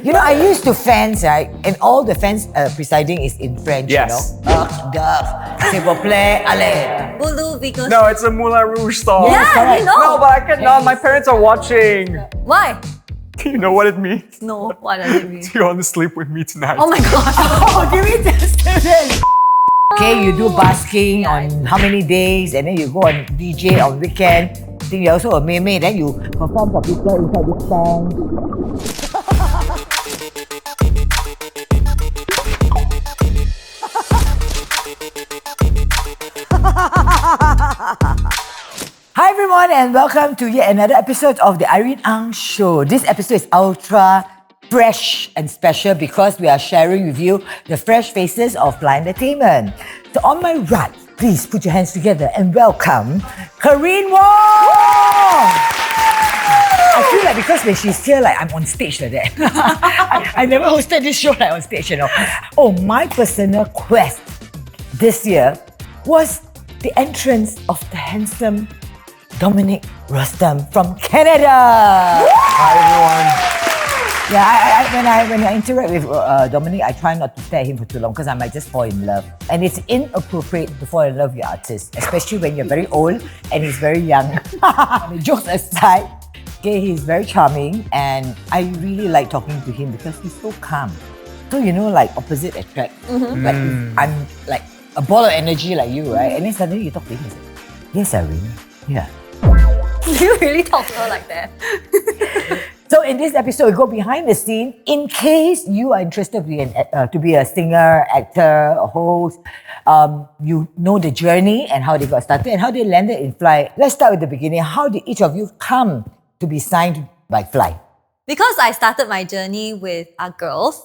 You know, I used to fence, right? And all the fence presiding is in French, Yes. you know? S'il vous plaît, allez. Bulu because No, it's a Moulin Rouge song. yeah, correct. you know. No, but I cannot. My parents are watching. Why? Do you know what it means? No, what does it mean? Do you want to sleep with me tonight? Oh my god. Oh, give me this. Okay, you do basking on how many days, and then you go on DJ on weekend. I think you're also a meme, then you perform for people inside this tent. Hi everyone, and welcome to yet another episode of the Irene Ang Show. This episode is ultra fresh and special because we are sharing with you the fresh faces of Fly Entertainment. So on my right, please put your hands together and welcome Karyn Wong! I feel like because when she's here, like I'm on stage like that. I never hosted this show like on stage, you know. Oh, my personal quest this year was the entrance of the handsome Dominick Rustam from Canada. Hi, everyone. Yeah, when I interact with Dominic, I try not to stare at him for too long because I might just fall in love. And it's inappropriate to fall in love with artists, especially when you're very old and he's very young. Jokes aside, okay, he's very charming and I really like talking to him because he's so calm. So you know, like opposite attract. Like if I'm like a ball of energy like you, right? And then suddenly you talk to him, he's like, yes, Irene, yeah. Do you really talk to her like that? So in this episode, we go behind the scene in case you are interested to be a singer, actor, a host. You know the journey and how they got started and how they landed in Fly. Let's start with the beginning. How did each of you come to be signed by Fly? Because I started my journey with our girls,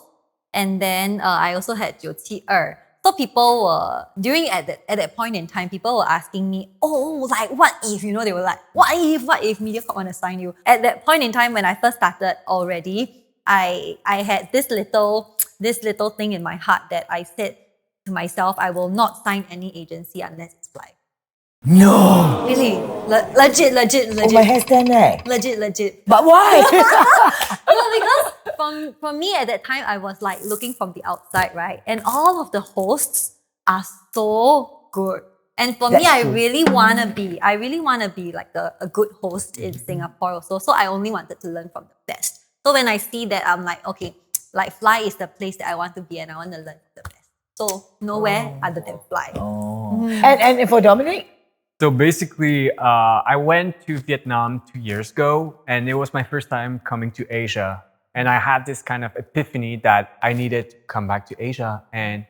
and then I also had 972. So people were, at that point in time, people were asking me, oh, like what if, you know, they were like, what if MediaCorp want to sign you? At that point in time when I first started already, I had this little thing in my heart that I said to myself, I will not sign any agency unless it's Fly. No! Really? Legit. Oh, my hair stand there. Legit. But why? No, because for me at that time, I was like looking from the outside, right? And all of the hosts are so good. And for me, That's I true. really want to be like a good host in Singapore also. So I only wanted to learn from the best. So when I see that, I'm like, okay, like Fly is the place that I want to be and I want to learn from the best. So nowhere other than Fly. And for Dominic? So basically, I went to Vietnam 2 years ago, and it was my first time coming to Asia. And I had this kind of epiphany that I needed to come back to Asia and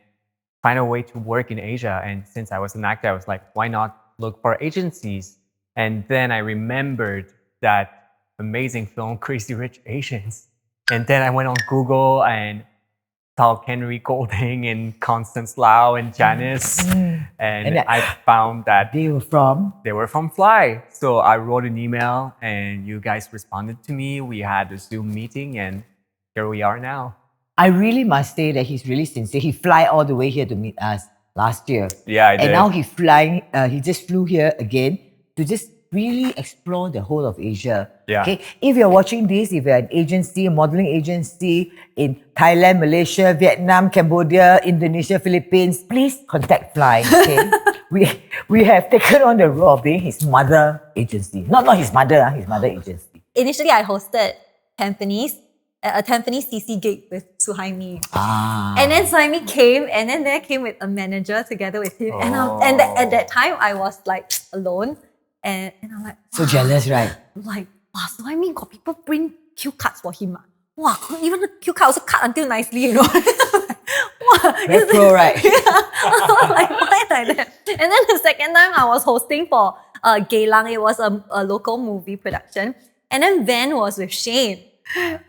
find a way to work in Asia. And since I was an actor, I was like, why not look for agencies? And then I remembered that amazing film, Crazy Rich Asians. And then I went on Google and saw Henry Golding and Constance Lau and Janice. And I found that They were from Fly. So I wrote an email and you guys responded to me. We had a Zoom meeting and here we are now. I really must say that he's really sincere. He fly all the way here to meet us last year. Yeah, I did. And now he just flew here again to just really explore the whole of Asia. Yeah. Okay. If you're watching this, if you're an agency, a modeling agency in Thailand, Malaysia, Vietnam, Cambodia, Indonesia, Philippines, please contact Fly. Okay. we have taken on the role of being his mother agency. Not his mother, his mother agency. Initially, I hosted a Tampines CC gig with Suhaimi. And then Suhaimi came, and then there came with a manager together with him. And at that time, I was like alone. And I'm like, So jealous, right? I'm like, wow, Suhaimi got people bring cue cards for him. Wow, even the cue card also cut until nicely, you know. Wow, Very pro, right? Yeah. I was like, why like that? And then the second time I was hosting for Geylang, it was a local movie production. And then Van was with Shane.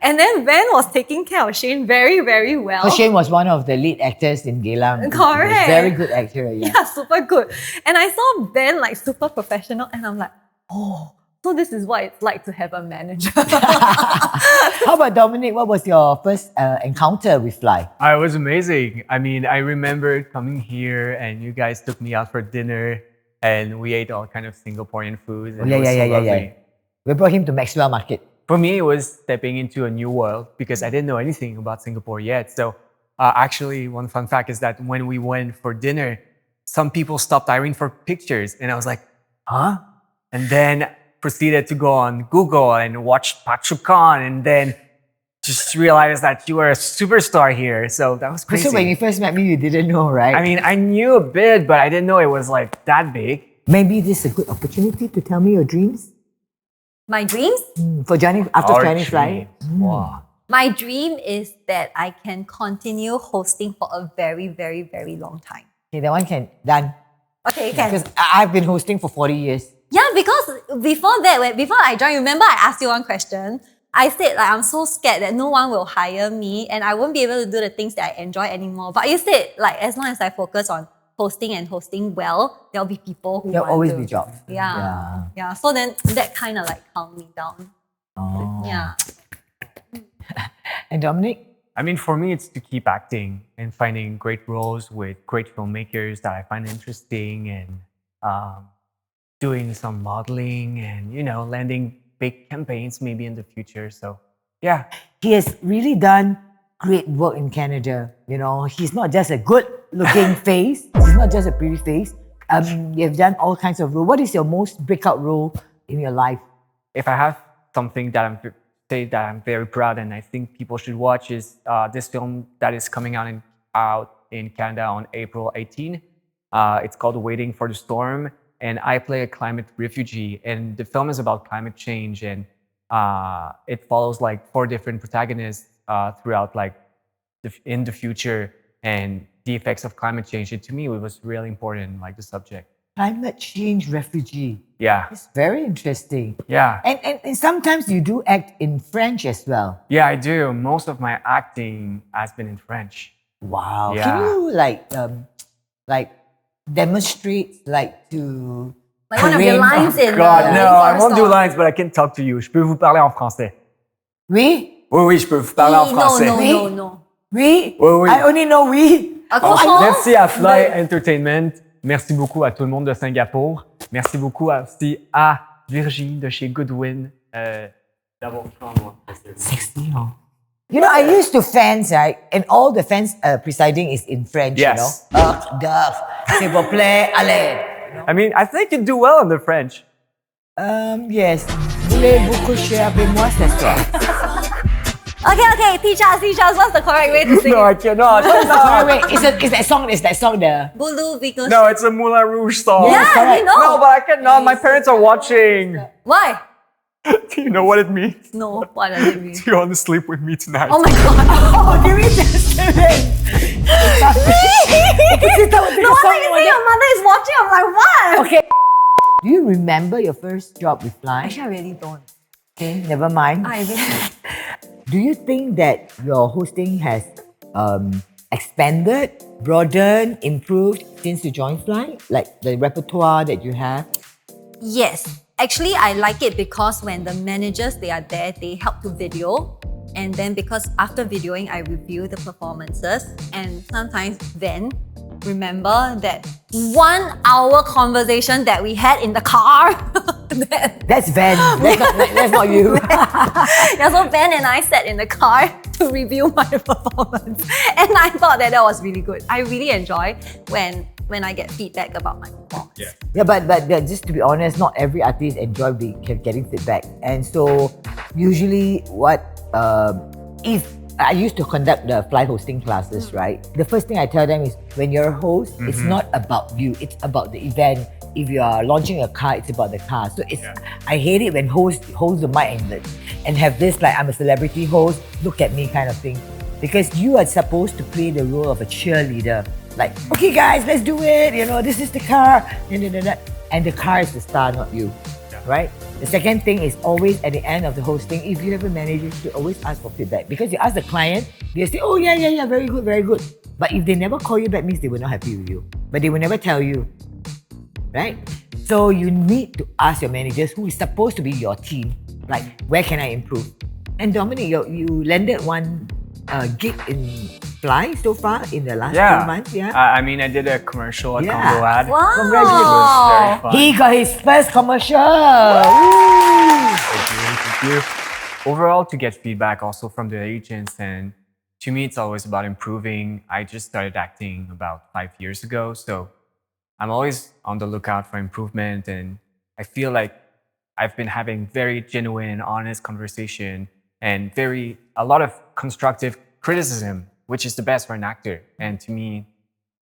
And then Van was taking care of Shane very, very well. So Shane was one of the lead actors in Geylang. Correct. He was very good actor, yeah. Yeah, super good. And I saw Ben like super professional and I'm like, oh, so this is what it's like to have a manager. How about Dominic? What was your first encounter with Fly? It was amazing. I mean, I remember coming here and you guys took me out for dinner and we ate all kind of Singaporean foods. And it was so lovely. We brought him to Maxwell Market. for me, it was stepping into a new world because I didn't know anything about Singapore yet. So actually, one fun fact is that when we went for dinner, some people stopped Irene for pictures. And I was like, huh? And then proceeded to go on Google and watch Pak Chuk Khan and then just realized that you were a superstar here. So that was crazy. So when you first met me, you didn't know, right? I mean, I knew a bit, but I didn't know it was like that big. Maybe this is a good opportunity to tell me your dreams My dreams? for joining after Our joining Fly. dream. Wow. My dream is that I can continue hosting for a very, very, very long time. Okay, that one can done. Okay, can. Because I've been hosting for 40 years. Yeah, because before that, before I joined, remember I asked you one question? I said like I'm so scared that no one will hire me and I won't be able to do the things that I enjoy anymore. But you said like as long as I focus on hosting and hosting well, there'll be people who There'll want always to. be jobs. Yeah. So then that kind of like calmed me down. Oh. Yeah. And Dominic? I mean, for me, it's to keep acting and finding great roles with great filmmakers that I find interesting and doing some modeling and, landing big campaigns maybe in the future. So, yeah. He has really done great work in Canada. He's not just a good-looking face. He's not just a pretty face. You've done all kinds of roles. What is your most breakout role in your life? If I have something that I'm very proud and I think people should watch is this film that is coming out in Canada on April 18. It's called Waiting for the Storm. And I play a climate refugee, and the film is about climate change, and it follows like 4 different protagonists throughout in the future and the effects of climate change. And to me, it was really important, like the subject. Climate change refugee. Yeah, It's very interesting. yeah, And sometimes you do act in French as well. yeah. I do. Most of my acting has been in French. Wow. Yeah. Can you demonstrate to Like one of your Karyn? lines in God, no, I won't do Storm. lines, but I can talk to you. Je peux vous parler en français. Oui? Oui, oui, je peux vous parler en français. No. Oui? Oui, oui. I only know oui. Merci à Fly Entertainment. Merci beaucoup à tout le monde de Singapour. Merci beaucoup aussi à Virginie de chez Goodwin d'avoir pris en moi. 60, huh? I used to fans, right? And all the fans presiding is in French, Yes. Duff, s'il vous plaît, allez. I mean, I think you do well in the French. Yes. Voulez-vous coucher avec moi ce soir? Okay, teach us what's the correct way to sing No, I it. cannot. Wait, is that song the... Bulu because No, it's a Moulin Rouge song. yeah, correct. you know. No, but I cannot. My parents are watching. Why? Do you know what it means? No, what does it mean? Do you want to sleep with me tonight? Oh my god. Oh, give me that. No wonder you say your mother is watching. I'm like, what? Okay. Do you remember your first job with Fly? Actually, I really don't. Okay, never mind. I really Do you think that your hosting has expanded, broadened, improved since you joined Fly? Like the repertoire that you have? Yes. Actually, I like it because when the managers, they are there, they help to video. And then because after videoing, I review the performances. And sometimes then, remember that 1 hour conversation that we had in the car. That's Van. That's not you. Yeah, so Ben and I sat in the car to review my performance. And I thought that was really good. I really enjoy when I get feedback about my performance. Yeah, but just to be honest, not every artist enjoy getting feedback. And so usually if I used to conduct the flight hosting classes, right? The first thing I tell them is when you're a host, it's not about you, it's about the event. If you are launching a car, it's about the car. So I hate it when hosts hold the mic and have this like I'm a celebrity host, look at me kind of thing. Because you are supposed to play the role of a cheerleader. Like, okay guys, let's do it. This is the car. And the car is the star, not you. Right? The second thing is always at the end of the hosting, if you have a manager, you should always ask for feedback. Because you ask the client, they say, oh yeah, very good, very good. But if they never call you back, means they were not happy with you. But they will never tell you. Right? So you need to ask your managers, who is supposed to be your team, like, where can I improve? And Dominic, you landed one gig in Fly so far in the last 2 months, yeah? I mean, I did a commercial, a combo ad. Wow. Congratulations. It was very fun. He got his first commercial. Woo! Thank you. overall to get feedback also from the agents. And to me, it's always about improving. I just started acting about 5 years ago. So I'm always on the lookout for improvement. And I feel like I've been having very genuine, honest conversation and a lot of constructive criticism, which is the best for an actor. And to me,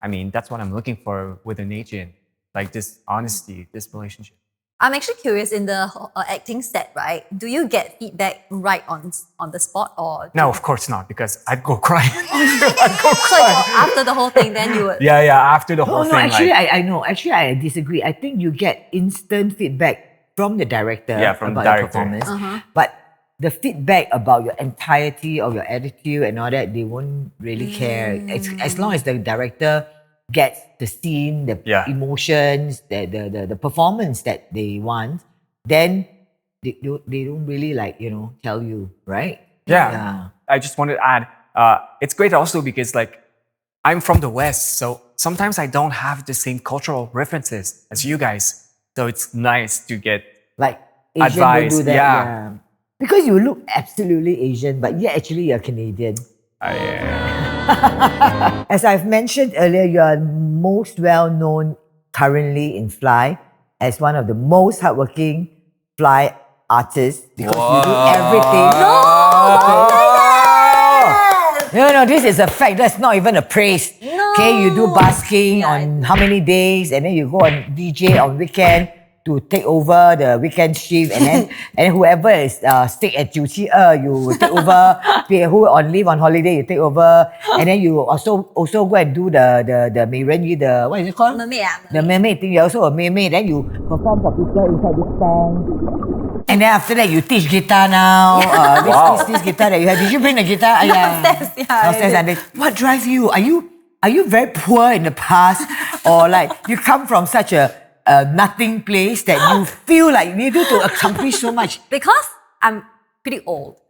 I mean, that's what I'm looking for with an agent, like this honesty, this relationship. I'm actually curious in the acting set, right? Do you get feedback right on the spot or? No, of course not, because I'd go cry. I'd go So cry. after the whole thing, then you would. Yeah, after the whole No, thing. actually, like, I know. Actually, I disagree. I think you get instant feedback from the director from the about your director. performance. But the feedback about your entirety of your attitude and all that, they won't really care. As long as the director gets the scene, the emotions, the performance that they want, then they don't really tell you, right? Yeah. I just wanted to add, it's great also because like I'm from the West, so sometimes I don't have the same cultural references as you guys. So it's nice to get like Asian advice. will do that. Yeah. Because you look absolutely Asian, but actually you're Canadian. As I've mentioned earlier, you are most well known currently in Fly as one of the most hardworking Fly artists because you do everything. No, this is a fact. That's not even a praise. No. Okay, you do basking on how many days, and then you go on DJ on weekend to take over the weekend shift, and then whoever is sick at 972, you take over. Who on leave on holiday, you take over, and then you also go and do the 美人鱼, the what is it called? Mermaid. The mermaid thing. You're also a mermaid. Then you perform for people inside this tank. And then after that, you teach guitar now. This guitar that you have. Did you bring the guitar? Downstairs. What drives you? Are you very poor in the past, or like you come from such a nothing place that you feel like you need to accomplish so much? Because I'm pretty old.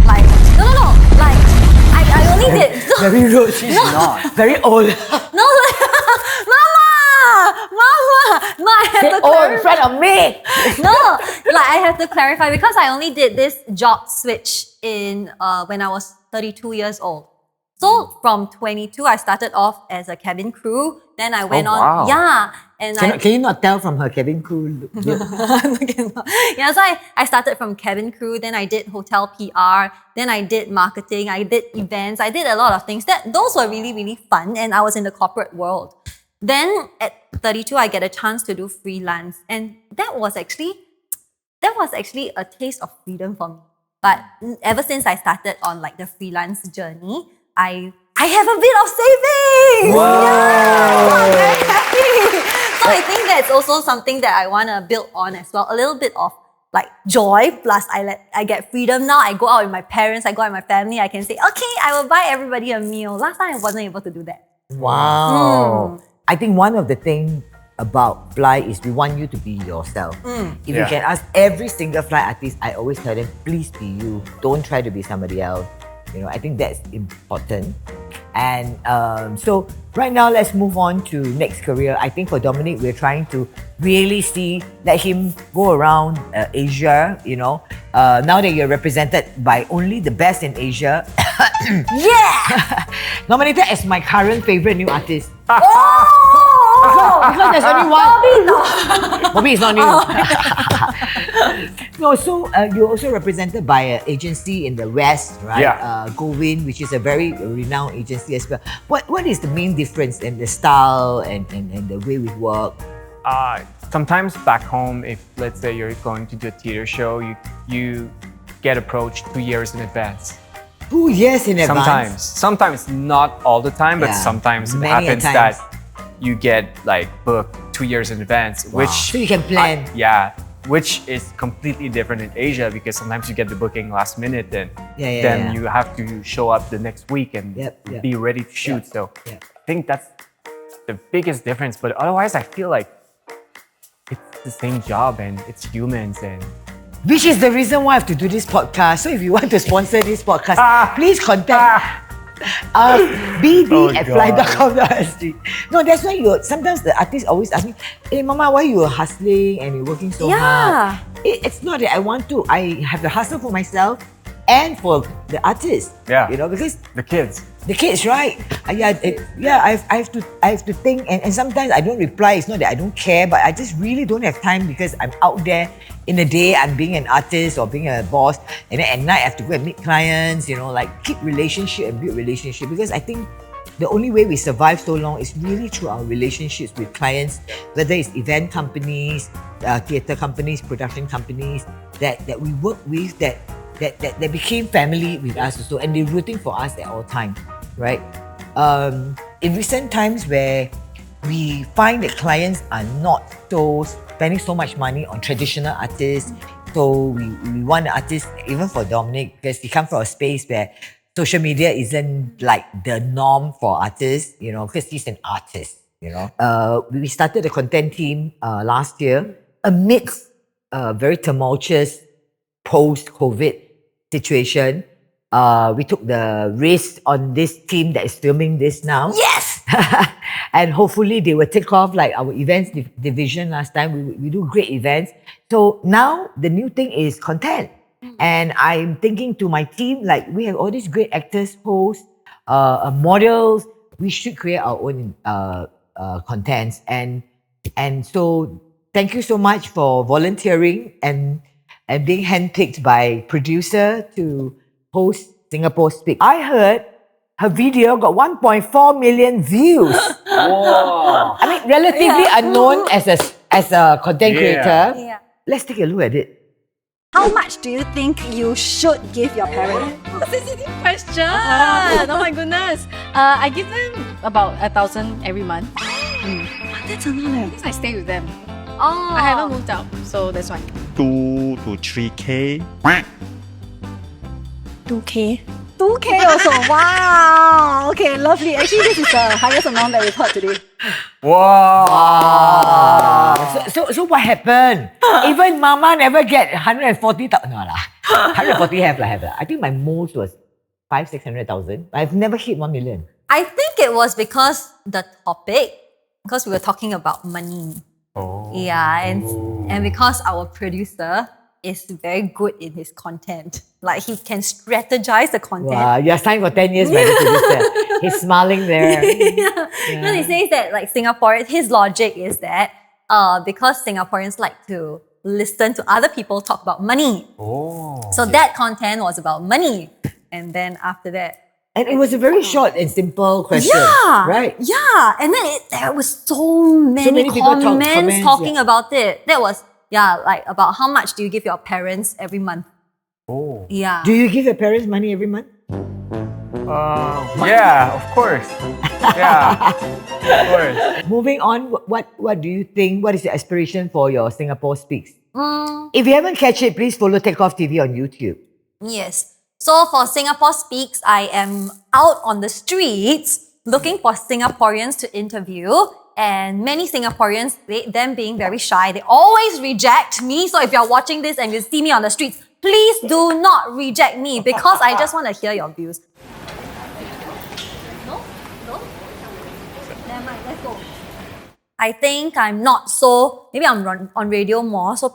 Like, no. Like, I only did. Very rude. She's not. Very old. No, Mama! No, I have to Old in front of me. No, like I have to clarify because I only did this job switch in when I was 32 years old. So from 22, I started off as a cabin crew. Then I went on. Wow. Yeah. And Can you not tell from her cabin crew? Yeah, so I started from cabin crew, then I did hotel PR, then I did marketing, I did events, I did a lot of things. Those were really, really fun, and I was in the corporate world. Then at 32, I get a chance to do freelance, and that was actually a taste of freedom for me. But ever since I started on like the freelance journey, I have a bit of savings. Wow. Yeah, so I'm very happy. So I think that's also something that I want to build on as well. A little bit of like joy, plus I get freedom now. I go out with my parents, I go out with my family. I can say, okay, I will buy everybody a meal. Last time I wasn't able to do that. Wow. I think one of the things about Fly is we want you to be yourself. If you can ask every single Fly artist, I always tell them, please be you. Don't try to be somebody else. I think that's important. And so right now, let's move on to next career. I think for Dominick, we're trying to really let him go around Asia, now that you're represented by only the best in Asia. Nominated as my current favorite new artist. Because there's only one. Bobby is not new. No, so you're also represented by an agency in the West, right? Yeah. Govin, which is a very renowned agency as well. What is the main difference in the style and the way we work? Sometimes back home, if let's say you're going to do a theater show, you get approached 2 years in advance. 2 years in advance? Sometimes not all the time, but sometimes it happens that you get like booked 2 years in advance, which so you can plan. Which is completely different in Asia because sometimes you get the booking last minute, and then you have to show up the next week and be ready to shoot. So I think that's the biggest difference. But otherwise, I feel like it's the same job and it's humans and. Which is the reason why I have to do this podcast. So if you want to sponsor this podcast, please contact BD at God. fly.com.sg. No, that's why sometimes the artists always ask me, hey Mama, why you hustling and you're working so hard? It's not that I want to. I have the hustle for myself and for the artists. Yeah. You know, because The kids. the kids, right? I have to think, and sometimes I don't reply. It's not that I don't care, but I just really don't have time because I'm out there in the day. I'm being an artist or being a boss, and then at night I have to go and meet clients. You know, like keep relationship and build relationship, because I think the only way we survive so long is really through our relationships with clients, whether it's event companies, theatre companies, production companies that we work with that became family with us also, and they're rooting for us at all times, right? In recent times where we find that clients are not so spending so much money on traditional artists, so we want the artists, even for Dominick, because he comes from a space where social media isn't like the norm for artists, you know, because he's an artist, you know. We started the content team last year amidst a very tumultuous post-COVID situation. We took the risk on this team that is filming this now. Yes! And hopefully they will take off like our events division last time. We do great events. So now the new thing is content. And I'm thinking to my team, like we have all these great actors, hosts, models. We should create our own contents. And so thank you so much for volunteering and being handpicked by producer to host Singapore Speak. I heard her video got 1.4 million views. Whoa. I mean, relatively unknown as a content creator. Yeah. Let's take a look at it. How much do you think you should give your parents? Sensitive question. Oh my goodness. I give them about 1,000 every month. That's a lot. Because I stay with them. Oh. I haven't moved out, so that's why. 2 to 3K. 2K. 2K also. Wow. Okay, lovely. Actually, this is the highest amount that we've heard today. Wow. So what happened? Even Mama never get 140,000. No lah. 140 have lah. I think my most was 500,000-600,000. I've never hit 1 million. I think it was because the topic, because we were talking about money. Oh. Yeah, and because our producer is very good in his content. Like he can strategize the content. Wow, you're signed for 10 years by the producer. He's smiling there. Because he says that like Singaporeans, his logic is that because Singaporeans like to listen to other people talk about money. Oh. So that content was about money. And then after that, And it was a very short and simple question. yeah, Right? Yeah, and then there was so many people comments talking yeah. about it. That was like about how much do you give your parents every month? Oh. Yeah. Do you give your parents money every month? Yeah, of course. Yeah, of course. Moving on, what do you think? What is your aspiration for your Singapore Speaks? If you haven't catch it, please follow Takeoff TV on YouTube. Yes. So for Singapore Speaks, I am out on the streets looking for Singaporeans to interview. And many Singaporeans, them being very shy, they always reject me. So if you're watching this and you see me on the streets, please do not reject me because I just want to hear your views. No? Never mind, let's go. I think I'm not so, maybe I'm on radio more, so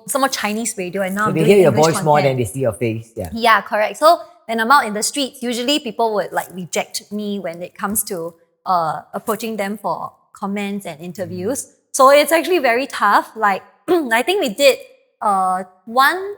some more Chinese radio, and now So I'm they doing hear your English voice more than content. they see your face. Yeah. Yeah, correct. So when I'm out in the streets, usually people would like reject me when it comes to approaching them for comments and interviews. So it's actually very tough. Like I think we did 1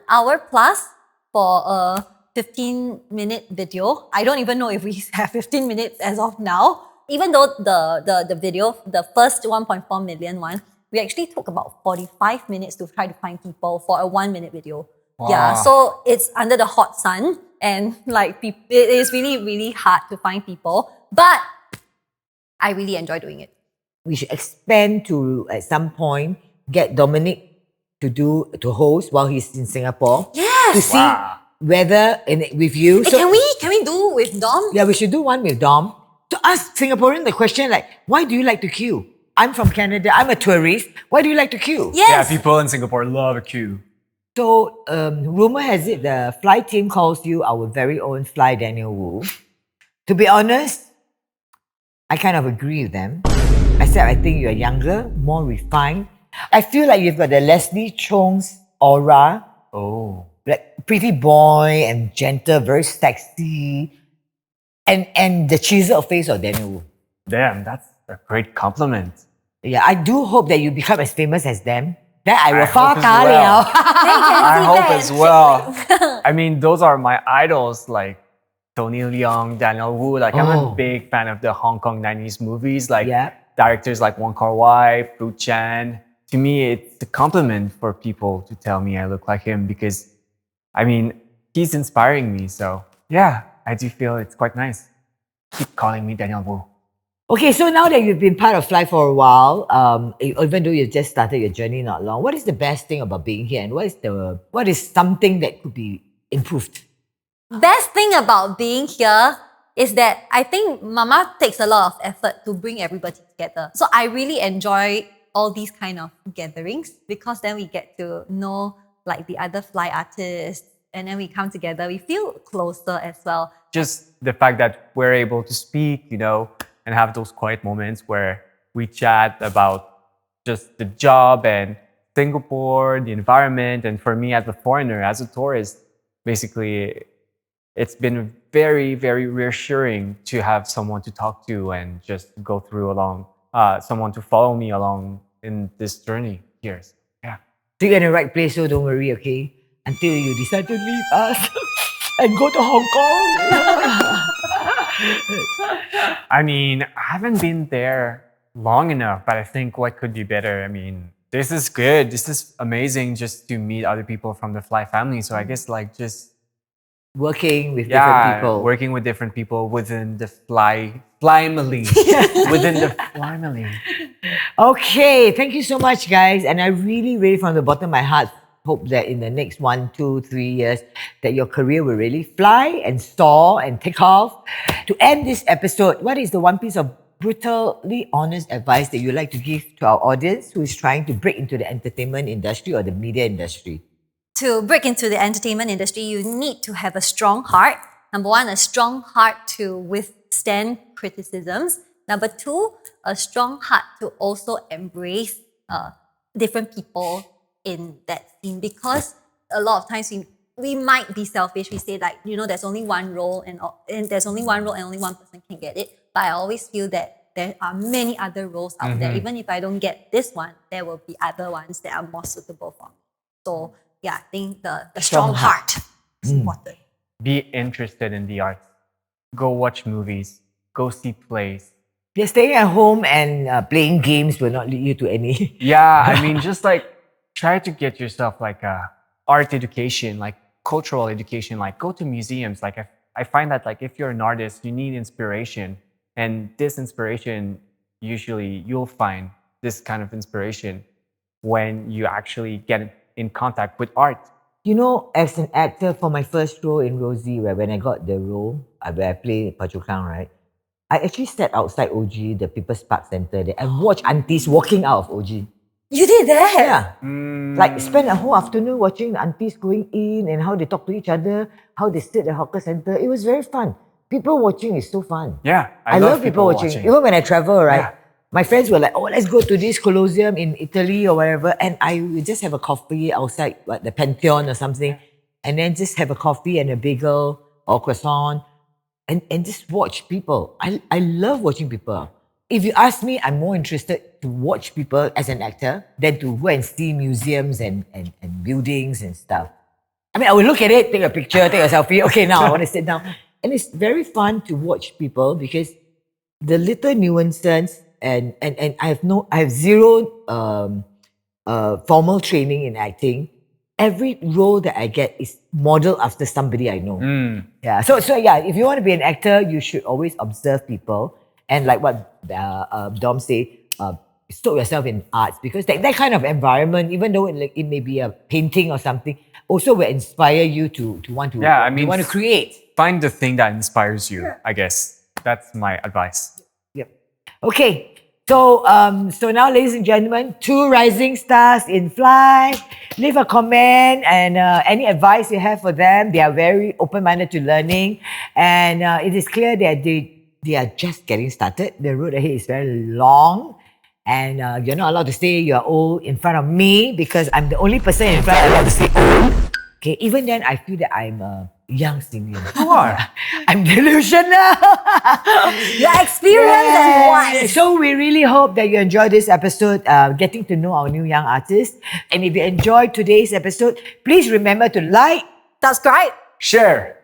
hour plus for a 15-minute video. I don't even know if we have 15 minutes as of now. Even though the video, the first 1.4 million one, we actually took about 45 minutes to try to find people for a 1-minute video. Wow. Yeah, so it's under the hot sun and like it is really, really hard to find people. But I really enjoy doing it. We should expand to, at some point, get Dominick to host while he's in Singapore. Yes! To see whether, with you. Hey, can we do with Dom? Yeah, we should do one with Dom. To ask Singaporean the question like, why do you like to queue? I'm from Canada, I'm a tourist. Why do you like to queue? Yes! Yeah, people in Singapore love a queue. So, rumor has it the fly team calls you our very own Fly Daniel Wu To be honest, I kind of agree with them. Except I think you're younger, more refined. I feel like you've got the Leslie Chong's aura. Oh. Like pretty boy and gentle, very sexy. And the chiseled face of Daniel Wu. Damn, that's a great compliment. Yeah, I do hope that you become as famous as them. Then I will I hope as far well. I I hope as well. I mean, those are my idols, like Tony Leung, Daniel Wu. Like, I'm Oh. a big fan of the Hong Kong 90s movies, like Yeah. directors like Wong Kar-wai, Fu Chan. To me, it's a compliment for people to tell me I look like him because, I mean, he's inspiring me. So, yeah, I do feel it's quite nice. Keep calling me Daniel Wu. Okay, so now that you've been part of Fly for a while, even though you've just started your journey not long, what is the best thing about being here, and what is something that could be improved? Best thing about being here is that I think Mama takes a lot of effort to bring everybody together. So I really enjoy all these kind of gatherings because then we get to know like the other fly artists and then we come together. We feel closer as well. Just the fact that we're able to speak, and have those quiet moments where we chat about just the job and Singapore, the environment. And for me as a foreigner, as a tourist, basically, it's been very, very reassuring to have someone to talk to and just go through along, someone to follow me along in this journey here. Yeah. So you're in the right place, so don't worry, okay? Until you decide to leave us and go to Hong Kong. I mean, I haven't been there long enough, but I think what could be better? I mean, this is good. This is amazing just to meet other people from the Fly family. So I guess like just Working with different people. working with different people within the family. Within the family. Okay, thank you so much, guys. And I really, really, from the bottom of my heart, hope that in the next 1, 2, 3 years, that your career will really fly and soar and take off. To end this episode, what is the one piece of brutally honest advice that you'd like to give to our audience who is trying to break into the entertainment industry or the media industry? To break into the entertainment industry, you need to have a strong heart. Number one, a strong heart to withstand criticisms. Number two, a strong heart to also embrace different people in that scene, because a lot of times we might be selfish. We say like, there's only one role and there's only one role and only one person can get it. But I always feel that there are many other roles out there. Even if I don't get this one, there will be other ones that are more suitable for me. So yeah, I think the strong heart is important. Be interested in the arts. Go watch movies. Go see plays. Yeah, staying at home and playing games will not lead you to any. Yeah, I mean, just like try to get yourself like a art education, like cultural education, like go to museums. Like I find that like if you're an artist, you need inspiration. And this inspiration, usually you'll find this kind of inspiration when you actually get in contact with art. As an actor, for my first role in Rosie, when I got the role, where I played Pachukang, right? I actually sat outside OG, the People's Park Centre there, and watched aunties walking out of OG. You did that? Yeah. Like spend a whole afternoon watching the aunties going in and how they talk to each other, how they sit at the hawker centre. It was very fun. People watching is so fun. Yeah, I love people watching. Even when I travel, right? Yeah. My friends were like, oh, let's go to this Colosseum in Italy or whatever. And I would just have a coffee outside the Pantheon or something. And then just have a coffee and a bagel or croissant and just watch people. I love watching people. If you ask me, I'm more interested to watch people as an actor than to go and see museums and buildings and stuff. I mean, I will look at it, take a picture, take a selfie. Okay, now I want to sit down. And it's very fun to watch people because the little nuances and I have zero formal training in acting. Every role that I get is modeled after somebody I know. Yeah. So yeah, if you want to be an actor, you should always observe people. And like what Dom said, soak yourself in arts because that kind of environment, even though it may be a painting or something, also will inspire you to want to want to create. Find the thing that inspires you, I guess. That's my advice. Yep. Okay. So, so now, ladies and gentlemen, 2 rising stars in flight. Leave a comment and any advice you have for them. They are very open-minded to learning, and it is clear that they are just getting started. The road ahead is very long, and you're not allowed to say you're old in front of me because I'm the only person in front allowed to say old. Okay, even then, I feel that I'm a young senior. You are. I'm delusional. Your experience and wise. So we really hope that you enjoyed this episode, getting to know our new young artists. And if you enjoyed today's episode, please remember to like, Subscribe. Share.